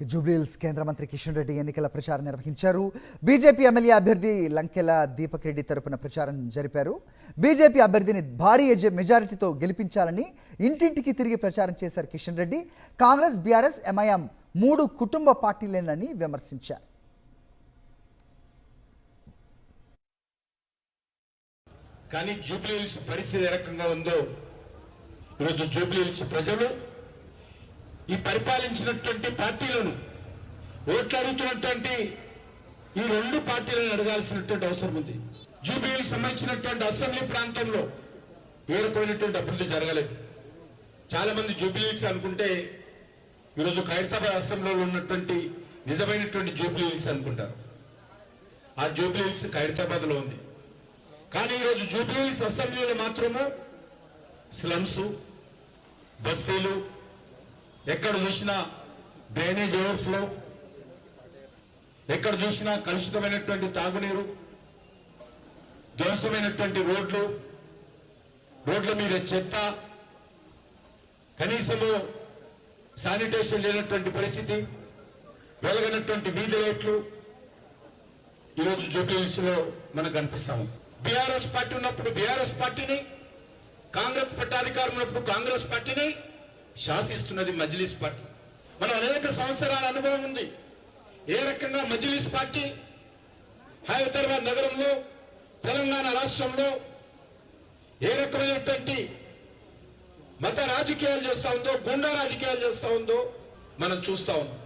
జూబ్లీహిల్స్ కేంద్ర మంత్రి కిషన్ రెడ్డి ఎన్నికల ప్రచారం నిర్వహించారు. బీజేపీ ఎమ్మెల్యే అభ్యర్థి లంకెల దీపక్ రెడ్డి తరపున ప్రచారం జరిపారు. బీజేపీ అభ్యర్థిని భారీ మెజారిటీతో గెలిపించాలని ఇంటింటికి తిరిగి ప్రచారం చేశారు కిషన్ రెడ్డి. కాంగ్రెస్, బీఆర్ఎస్, ఎంఐఎం 3 కుటుంబ పార్టీలేనని విమర్శించారు. కానీ జూబ్లీహిల్స్ పరిస్థితి ఏ రకంగా ఉందో ఈరోజు జూబ్లీహిల్స్ ప్రజలు ఈ పరిపాలించినటువంటి పార్టీలను ఓట్లు అడుగుతున్నటువంటి ఈ 2 పార్టీలను అడగాల్సినటువంటి అవసరం ఉంది. జూబ్లీహిల్స్ సంబంధించినటువంటి అసెంబ్లీ ప్రాంతంలో ఏ రకమైనటువంటి అభివృద్ధి జరగలేదు. చాలా మంది జూబ్లీహిల్స్ అనుకుంటే ఈరోజు ఖైరతాబాద్ అసెంబ్లీలో ఉన్నటువంటి నిజమైనటువంటి జూబ్లీహిల్స్ అనుకుంటారు. ఆ జూబ్లీహిల్స్ ఖైరతాబాద్ లో ఉంది. కానీ ఈరోజు జూబ్లీహిల్స్ అసెంబ్లీలో మాత్రము స్లమ్స్, బస్తీలు, ఎక్కడ చూసినా డ్రైనేజ్ ఓవర్ఫ్లో, ఎక్కడ చూసినా కలుషితమైనటువంటి తాగునీరు, ధ్వంసమైనటువంటి రోడ్ల మీద చెత్త, కనీసము శానిటేషన్ లేనటువంటి పరిస్థితి, వెలగనటువంటి వీధి లైట్లు ఈరోజు జూబ్లీహిల్స్ లో మనకు కనిపిస్తాము. బీఆర్ఎస్ పార్టీ ఉన్నప్పుడు బీఆర్ఎస్ పార్టీని, కాంగ్రెస్ పట్టాధికారం ఉన్నప్పుడు కాంగ్రెస్ పార్టీని శాసిస్తున్నది మజ్లిస్ పార్టీ. మనం అనేక సంవత్సరాల అనుభవం ఉంది. ఏ రకంగా మజ్లిస్ పార్టీ హైదరాబాద్ నగరంలో, తెలంగాణ రాష్ట్రంలో ఏ రకమైనటువంటి మత రాజకీయాలు చేస్తా ఉందో, గుండా రాజకీయాలు చేస్తా ఉందో మనం చూస్తా ఉన్నాం.